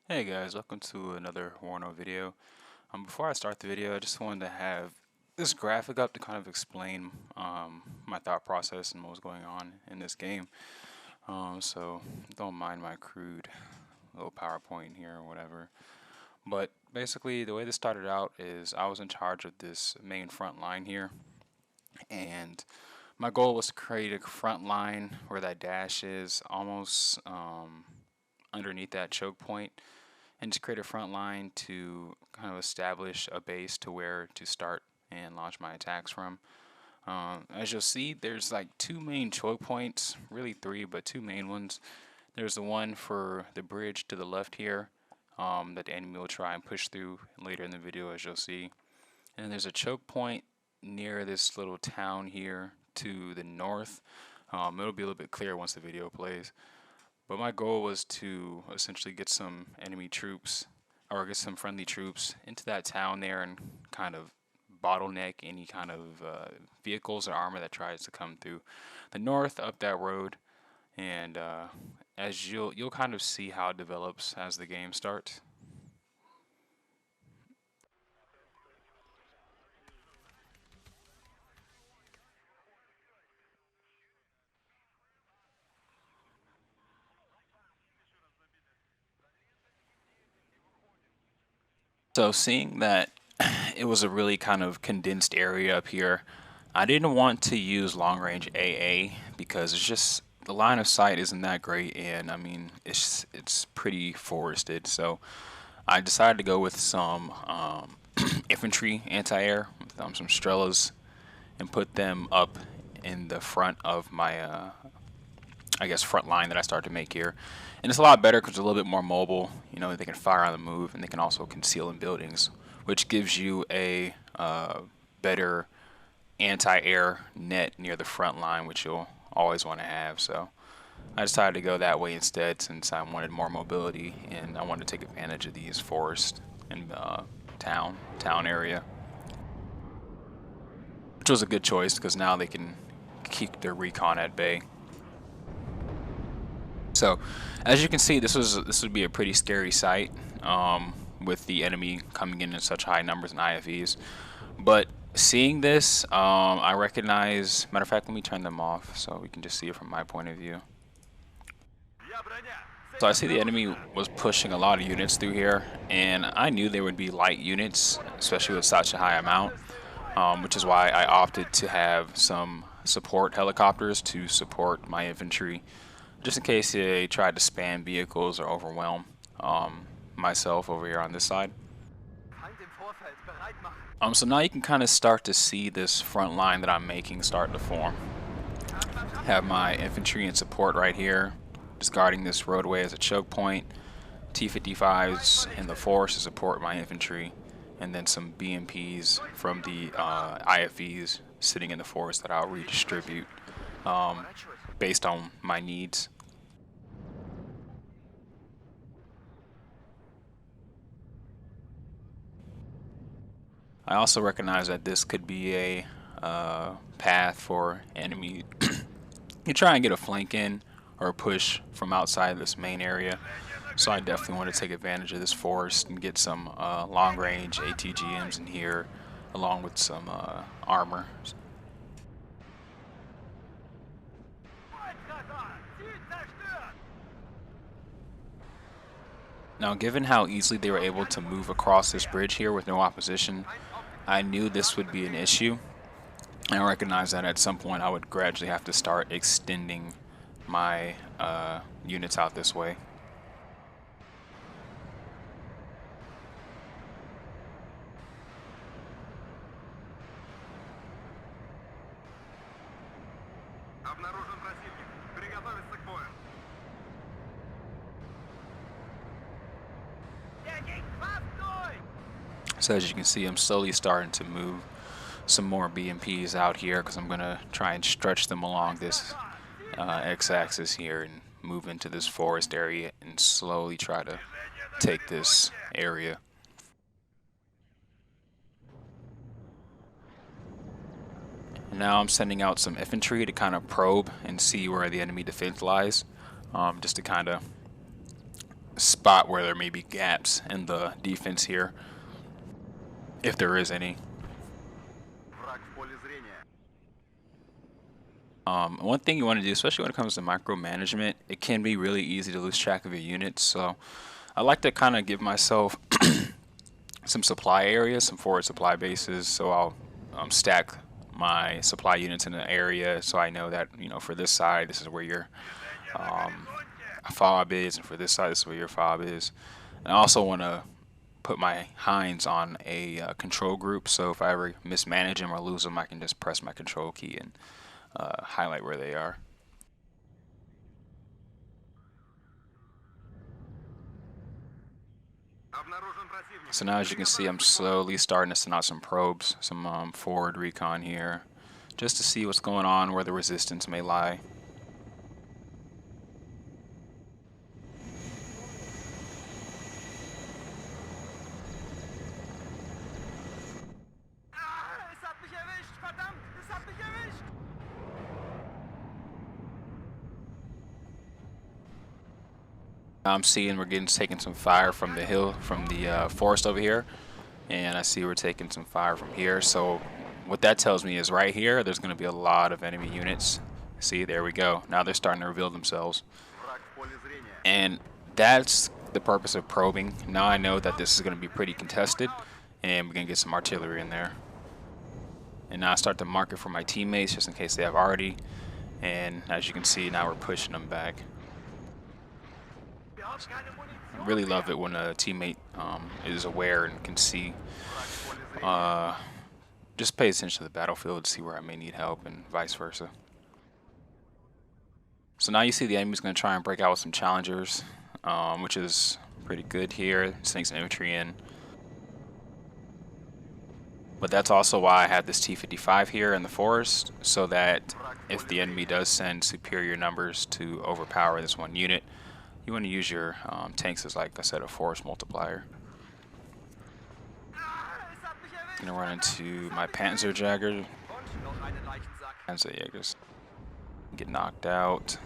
Hey guys, welcome to another WARNO video. Before I start the video, I just wanted to have this graphic up to kind of explain my thought process and what was going on in this game. So don't mind my crude little PowerPoint here or whatever. But basically, the way this started out is I was in charge of this main front line here, and my goal was to create a front line where that dash is almost underneath that choke point, and just create a front line to kind of establish a base to where to start and launch my attacks from. As you'll see, there's like two main choke points, really three, but two main ones. There's the one for the bridge to the left here that the enemy will try and push through later in the video, as you'll see. And there's a choke point near this little town here to the north. It'll be a little bit clearer once the video plays. But my goal was to essentially get some enemy troops or get some friendly troops into that town there and kind of bottleneck any kind of vehicles or armor that tries to come through the north up that road. And as you'll kind of see how it develops as the game starts. So seeing that it was a really kind of condensed area up here, I didn't want to use long range AA because it's just the line of sight isn't that great, and I mean it's pretty forested. So I decided to go with some infantry anti-air, some Strellas, and put them up in the front of my I guess front line that I started to make here. And it's a lot better because it's a little bit more mobile. You know, they can fire on the move, and they can also conceal in buildings, which gives you a better anti-air net near the front line, which you'll always want to have. So I decided to go that way instead, since I wanted more mobility and I wanted to take advantage of these forest and town area, which was a good choice because now they can keep their recon at bay. So, as you can see, this would be a pretty scary sight with the enemy coming in such high numbers in IFVs. But seeing this, I recognize. Matter of fact, let me turn them off so we can just see it from my point of view. So I see the enemy was pushing a lot of units through here, and I knew there would be light units, especially with such a high amount, which is why I opted to have some support helicopters to support my infantry, just in case they tried to spam vehicles or overwhelm myself over here on this side. So now you can kind of start to see this front line that I'm making start to form. Have my infantry and support right here, just guarding this roadway as a choke point. T-55s in the forest to support my infantry, and then some BMPs from the IFVs sitting in the forest that I'll redistribute based on my needs. I also recognize that this could be a path for enemy you try and get a flank in or a push from outside this main area. So I definitely want to take advantage of this forest and get some long range ATGMs in here along with some armor. Now, given how easily they were able to move across this bridge here with no opposition, I knew this would be an issue. And I recognized that at some point I would gradually have to start extending my units out this way. So as you can see, I'm slowly starting to move some more BMPs out here because I'm going to try and stretch them along this x-axis here and move into this forest area and slowly try to take this area. And now I'm sending out some infantry to kind of probe and see where the enemy defense lies, just to kind of spot where there may be gaps in the defense here, if there is any. One thing you want to do, especially when it comes to micromanagement, it can be really easy to lose track of your units. So I like to kind of give myself some supply areas, some forward supply bases. So I'll stack my supply units in an area, so I know that, you know, for this side, this is where your fob is, and for this side, this is where your fob is. And I also want to put my hinds on a control group, so if I ever mismanage them or lose them, I can just press my control key and highlight where they are. So now, as you can see, I'm slowly starting to send out some probes, some forward recon here, just to see what's going on, where the resistance may lie. I'm seeing we're taking some fire from the hill, from the forest over here, and I see we're taking some fire from here. So what that tells me is right here, there's going to be a lot of enemy units. See, there we go. Now they're starting to reveal themselves, and that's the purpose of probing. Now I know that this is going to be pretty contested, and we're going to get some artillery in there. And now I start to mark it for my teammates just in case they have already. And as you can see, now we're pushing them back. I really love it when a teammate is aware and can see. Just pay attention to the battlefield to see where I may need help, and vice versa. So now you see the enemy's going to try and break out with some challengers, which is pretty good here. Sending some infantry in. But that's also why I have this T-55 here in the forest, so that if the enemy does send superior numbers to overpower this one unit, you want to use your tanks as, like I said, a force multiplier. I'm going to run into my Panzer Jägers. Get knocked out.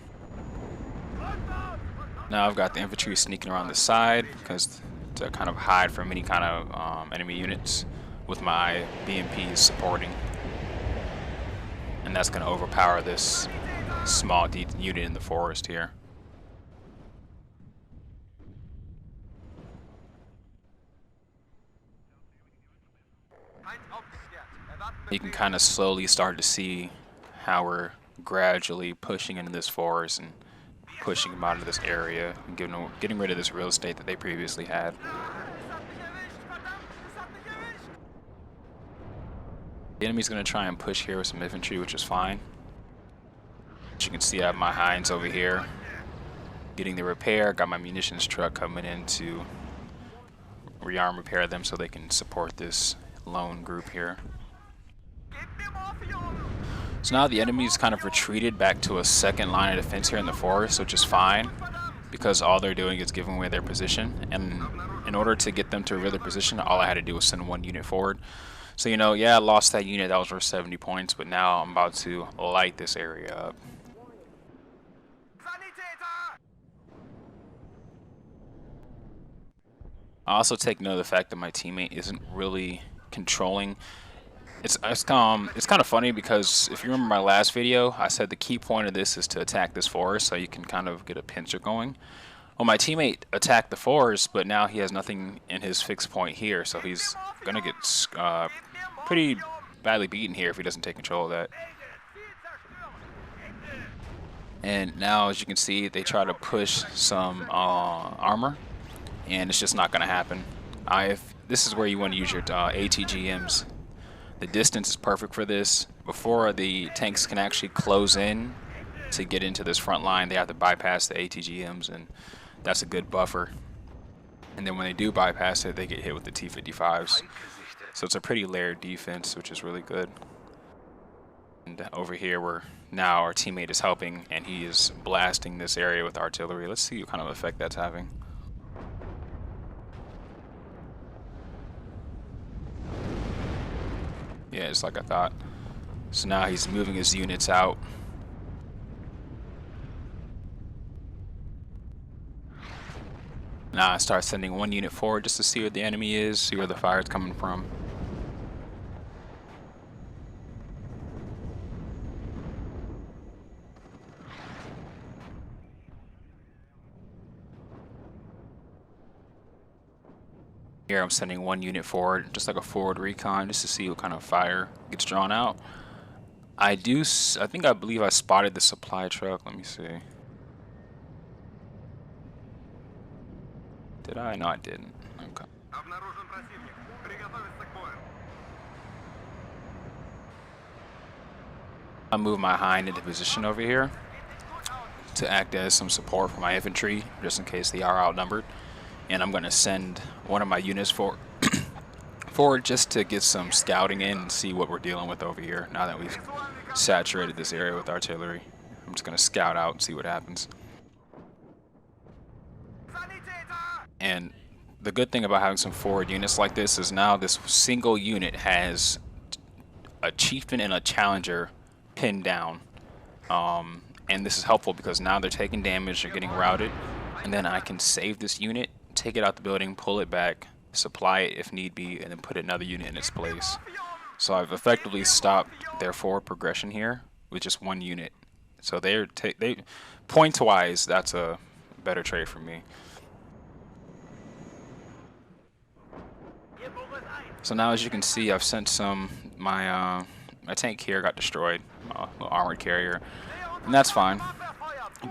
Now I've got the infantry sneaking around the side because to kind of hide from any kind of enemy units, with my BMPs supporting. And that's going to overpower this small unit in the forest here. You can kind of slowly start to see how we're gradually pushing into this forest and pushing them out of this area and getting rid of this real estate that they previously had. The enemy's going to try and push here with some infantry, which is fine. As you can see, I have my hinds over here getting the repair. Got my munitions truck coming in to rearm repair them so they can support this lone group here. So now the enemy's kind of retreated back to a second line of defense here in the forest, which is fine because all they're doing is giving away their position. And in order to get them to reveal their position, all I had to do was send one unit forward. So, you know, yeah, I lost that unit. That was worth 70 points, but now I'm about to light this area up. I also take note of the fact that my teammate isn't really controlling. It's kind of funny because if you remember my last video, I said the key point of this is to attack this forest so you can kind of get a pincer going. Well, my teammate attacked the forest, but now he has nothing in his fixed point here, so he's gonna get pretty badly beaten here if he doesn't take control of that. And now, as you can see, they try to push some armor, and it's just not gonna happen. This is where you want to use your ATGMs. The distance is perfect for this. Before the tanks can actually close in to get into this front line, they have to bypass the ATGMs, and that's a good buffer. And then when they do bypass it, they get hit with the T-55s. So it's a pretty layered defense, which is really good. And over here, now our teammate is helping, and he is blasting this area with artillery. Let's see what kind of effect that's having. Yeah, just like I thought. So now he's moving his units out. Now I start sending one unit forward just to see where the enemy is, see where the fire is coming from. Here I'm sending one unit forward, just like a forward recon, just to see what kind of fire gets drawn out. I believe I spotted the supply truck. Let me see. Did I? No, I didn't. Okay. I move my hind into position over here to act as some support for my infantry, just in case they are outnumbered. And I'm going to send one of my units forward just to get some scouting in and see what we're dealing with over here now that we've saturated this area with artillery. I'm just going to scout out and see what happens. And the good thing about having some forward units like this is now this single unit has a chieftain and a challenger pinned down. And this is helpful because now they're taking damage, they're getting routed, and then I can save this unit, take it out the building, pull it back, supply it if need be, and then put another unit in its place. So I've effectively stopped their forward progression here with just one unit. So they point-wise, that's a better trade for me. So now, as you can see, I've sent my tank here got destroyed, little armored carrier, and that's fine.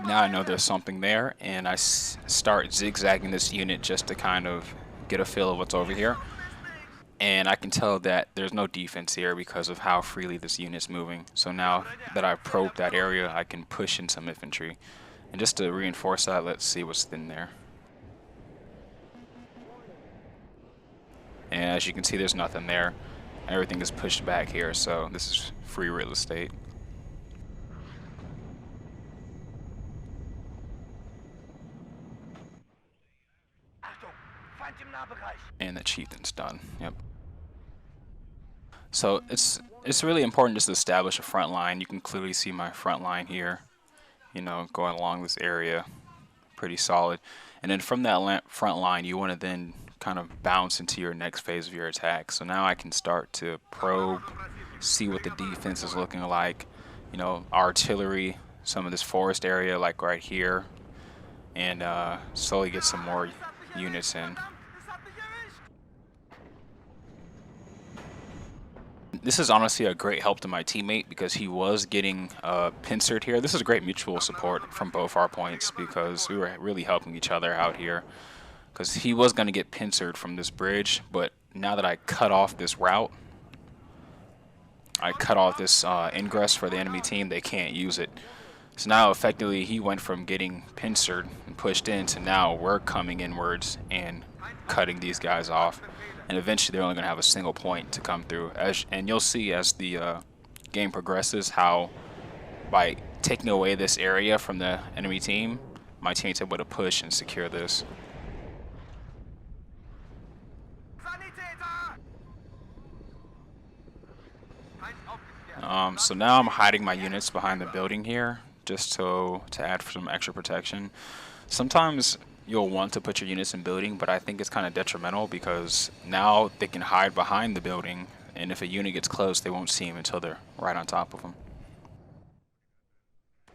Now I know there's something there, and I start zigzagging this unit just to kind of get a feel of what's over here. And I can tell that there's no defense here because of how freely this unit's moving. So now that I've probed that area, I can push in some infantry. And just to reinforce that, let's see what's in there. And as you can see, there's nothing there. Everything is pushed back here, so this is free real estate. And the chieftain's done. Yep. So it's really important just to establish a front line. You can clearly see my front line here, you know, going along this area, pretty solid. And then from that front line, you want to then kind of bounce into your next phase of your attack. So now I can start to probe, see what the defense is looking like, you know, artillery, some of this forest area like right here, and slowly get some more units in. This is honestly a great help to my teammate because he was getting pincered here. This is great mutual support from both our points because we were really helping each other out here. Because he was going to get pincered from this bridge, but now that I cut off this route, I cut off this ingress for the enemy team, they can't use it. So now effectively he went from getting pincered and pushed in to now we're coming inwards and cutting these guys off. And eventually they're only going to have a single point to come through. And you'll see as the game progresses how by taking away this area from the enemy team, my team's able to push and secure this. So now I'm hiding my units behind the building here just to add some extra protection. Sometimes you'll want to put your units in building, but I think it's kind of detrimental because now they can hide behind the building, and if a unit gets close, they won't see him until they're right on top of them.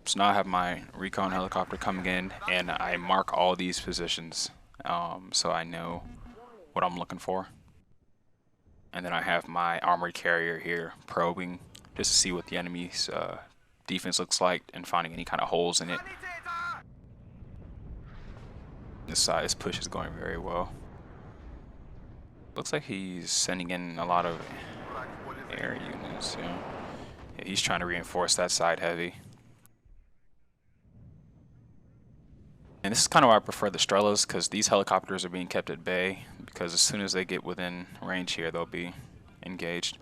So now I have my recon helicopter coming in, and I mark all these positions so I know what I'm looking for. And then I have my armored carrier here probing just to see what the enemy's defense looks like and finding any kind of holes in it. This push is going very well. Looks like he's sending in a lot of air units. Yeah, he's trying to reinforce that side heavy. And this is kind of why I prefer the Strelas, because these helicopters are being kept at bay, because as soon as they get within range here, they'll be engaged.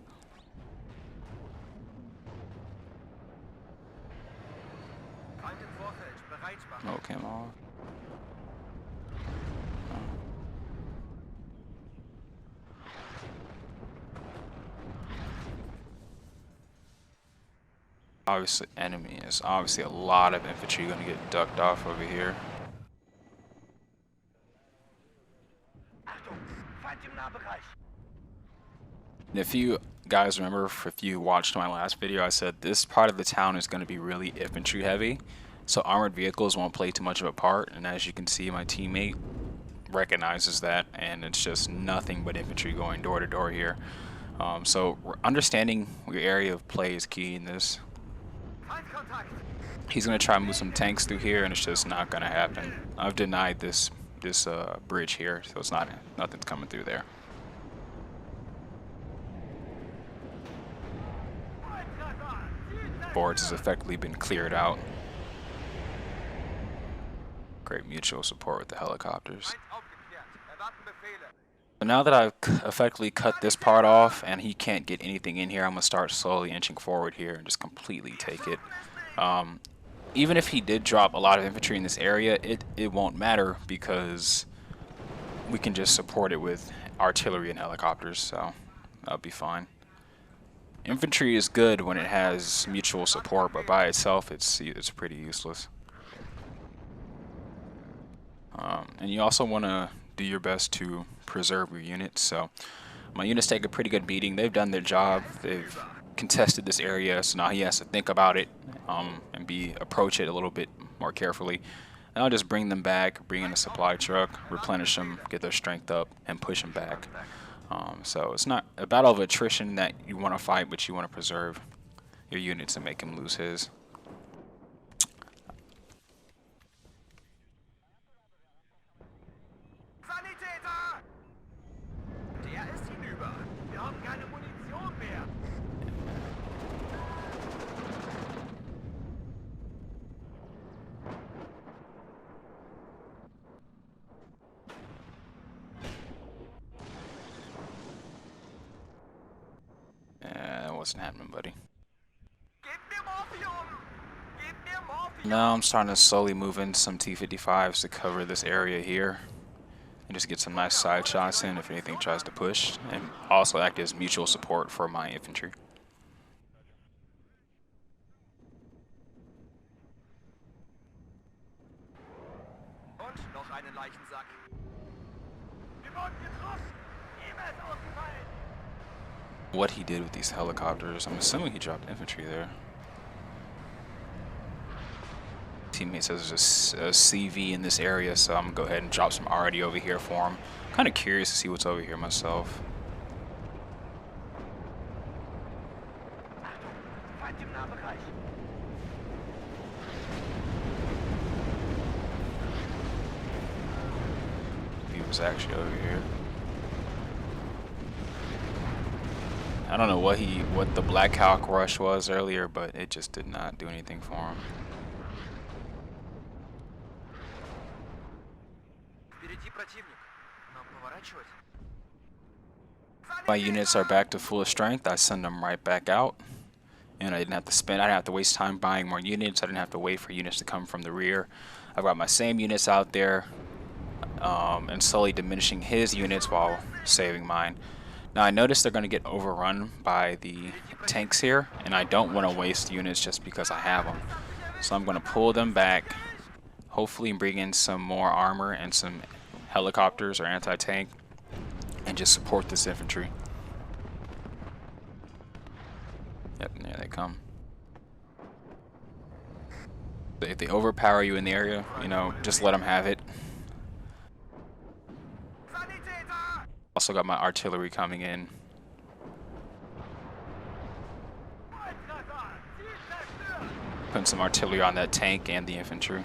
Oh, came off. Obviously, enemy is obviously a lot of infantry going to get ducked off over here. If you guys remember, if you watched my last video, I said this part of the town is going to be really infantry heavy, so armored vehicles won't play too much of a part, and as you can see, my teammate recognizes that, and it's just nothing but infantry going door to door here. So understanding your area of play is key in this. He's going to try and move some tanks through here, and it's just not going to happen. I've denied this bridge here, so it's nothing's coming through there. Boards has effectively been cleared out. Great mutual support with the helicopters. So now that I've effectively cut this part off and he can't get anything in here, I'm going to start slowly inching forward here and just completely take it. Even if he did drop a lot of infantry in this area, it won't matter because we can just support it with artillery and helicopters, so that'll be fine. Infantry is good when it has mutual support, but by itself it's pretty useless. And you also want to do your best to preserve your units. So my units take a pretty good beating. They've done their job. They've contested this area, so now he has to think about it and approach it a little bit more carefully. And I'll just bring them back, bring in a supply truck, replenish them, get their strength up, and push them back. So it's not a battle of attrition that you want to fight, but you want to preserve your units and make him lose his. That wasn't happening, buddy. Now I'm starting to slowly move in some T-55s to cover this area here and just get some nice side shots in if anything tries to push, and also act as mutual support for my infantry. What he did with these helicopters, I'm assuming he dropped infantry there. Teammate says there's a CV in this area, so I'm gonna go ahead and drop some already over here for him. Kind of curious to see what's over here myself. He was actually over here. I don't know what the Black Hawk rush was earlier, but it just did not do anything for him. My units are back to full strength. I send them right back out, and I didn't have to waste time buying more units. I didn't have to wait for units to come from the rear. I've got my same units out there, and slowly diminishing his units while saving mine. Now I noticed they're going to get overrun by the tanks here, and I don't want to waste units just because I have them. So I'm going to pull them back, hopefully bring in some more armor and some helicopters or anti-tank, and just support this infantry. Yep, there they come. If they overpower you in the area, you know, just let them have it. Also got my artillery coming in. Putting some artillery on that tank and the infantry.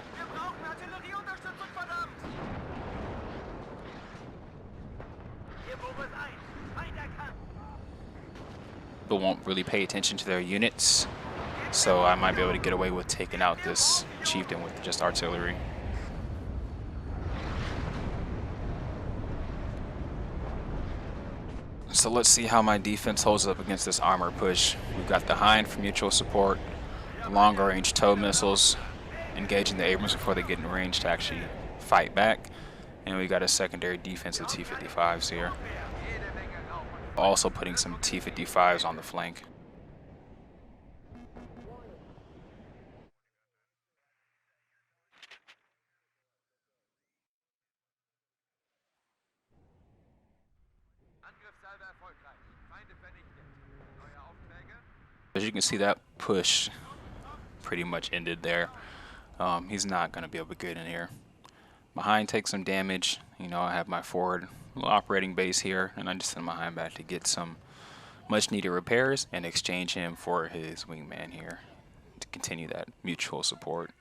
People won't really pay attention to their units, so I might be able to get away with taking out this chieftain with just artillery. So let's see how my defense holds up against this armor push. We've got the Hind for mutual support, longer range tow missiles, engaging the Abrams before they get in range to actually fight back, and we got a secondary defensive T-55s here. Also putting some T-55s on the flank. can see that push pretty much ended there. He's not going to be able to get in here. Behind takes some damage. You know, I have my forward operating base here, and I just send my hind back to get some much needed repairs and exchange him for his wingman here to continue that mutual support.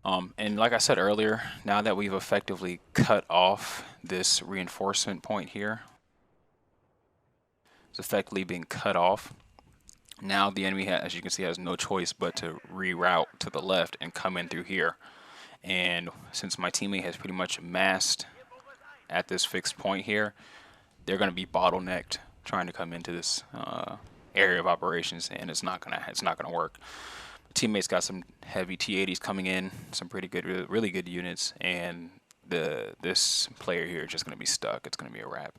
And like I said earlier, now that we've effectively cut off this reinforcement point here, it's effectively being cut off. Now the enemy, as you can see, has no choice but to reroute to the left and come in through here. And since my teammate has pretty much massed at this fixed point here, they're going to be bottlenecked trying to come into this area of operations, and it's not gonna work. Teammates got some heavy T-80s coming in, some pretty good, really good units, and this player here is just going to be stuck. It's going to be a wrap.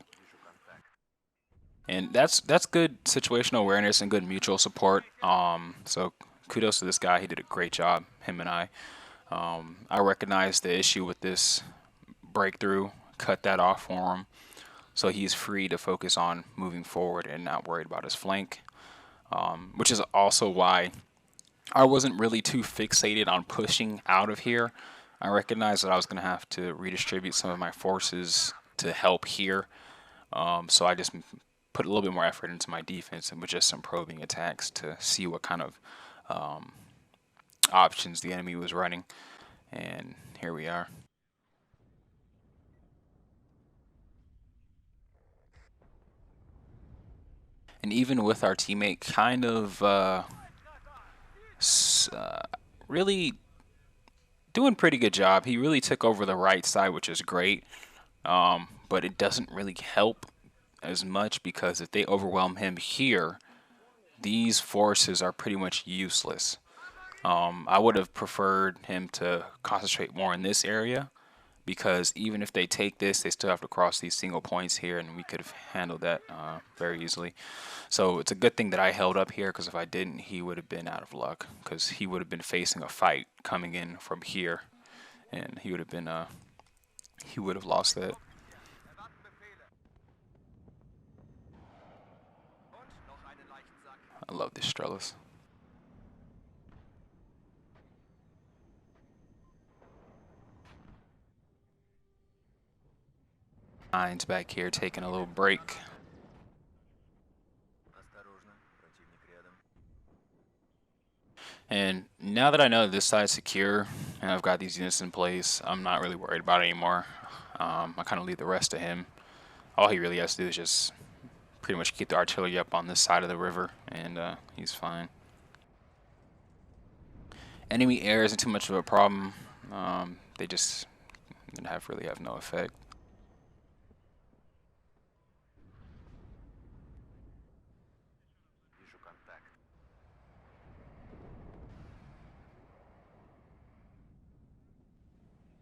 And that's good situational awareness and good mutual support. So kudos to this guy. He did a great job, him and I. I recognized the issue with this breakthrough, cut that off for him, so he's free to focus on moving forward and not worried about his flank, which is also why I wasn't really too fixated on pushing out of here. I recognized that I was going to have to redistribute some of my forces to help here. So I just put a little bit more effort into my defense and with just some probing attacks to see what kind of options the enemy was running. And here we are. And even with our teammate kind of really doing a pretty good job. He really took over the right side, which is great, but it doesn't really help as much because if they overwhelm him here, these forces are pretty much useless. I would have preferred him to concentrate more in this area, because even if they take this, they still have to cross these single points here, and we could have handled that very easily. So it's a good thing that I held up here, because if I didn't, he would have been out of luck, because he would have been facing a fight coming in from here, and he would have been he would have lost that. I love this Strellis. Hines back here taking a little break. And now that I know this side's secure and I've got these units in place, I'm not really worried about it anymore. I kind of leave the rest to him. All he really has to do is just pretty much keep the artillery up on this side of the river, and he's fine. Enemy air isn't too much of a problem. They just really have no effect.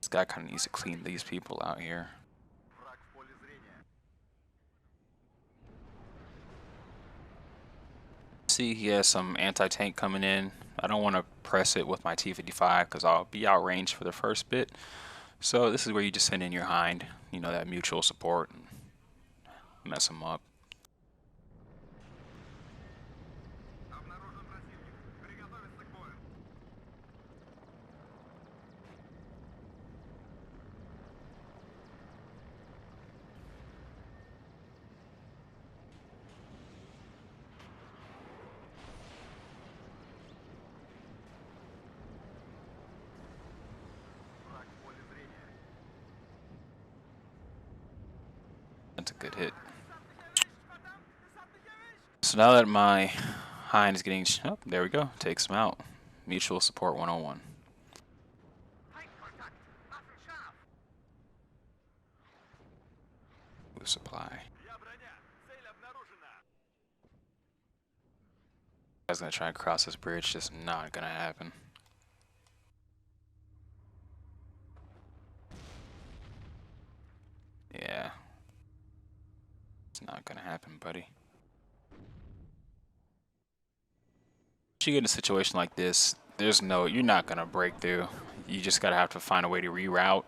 This guy kind of needs to clean these people out here. See, he has some anti-tank coming in. I don't want to press it with my T-55 because I'll be outranged for the first bit. So this is where you just send in your hind, you know, that mutual support, and mess them up. That's a good hit. So now that my hind is getting, oh, there we go, takes him out. Mutual support 101. With supply. I was gonna try and cross this bridge, just not gonna happen. Yeah. It's not gonna happen, buddy. Once you get in a situation like this, you're not gonna break through. You just gotta have to find a way to reroute.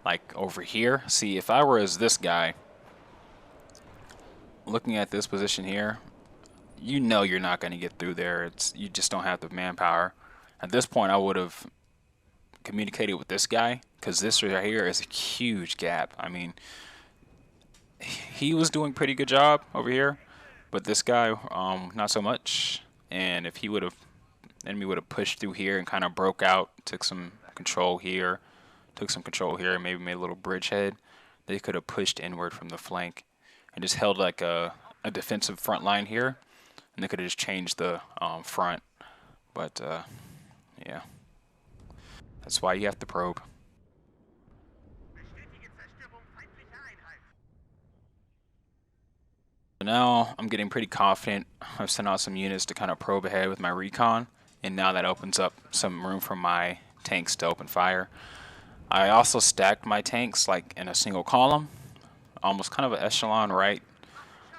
Like over here, see, if I were as this guy, looking at this position here, you know you're not going to get through there. You just don't have the manpower. At this point, I would have communicated with this guy, because this right here is a huge gap. I mean, he was doing pretty good job over here, but this guy, not so much. And if he would have, enemy would have pushed through here and kind of broke out, took some control here, maybe made a little bridgehead, they could have pushed inward from the flank and just held like a defensive front line here, and they could have just changed the front. But yeah, that's why you have to probe. Now I'm getting pretty confident. I've sent out some units to kind of probe ahead with my recon, and now that opens up some room for my tanks to open fire. I also stacked my tanks like in a single column, almost kind of an echelon right.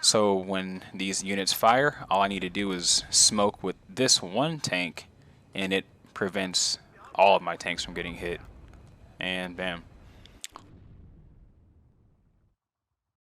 So when these units fire, all I need to do is smoke with this one tank, and it prevents all of my tanks from getting hit. And bam.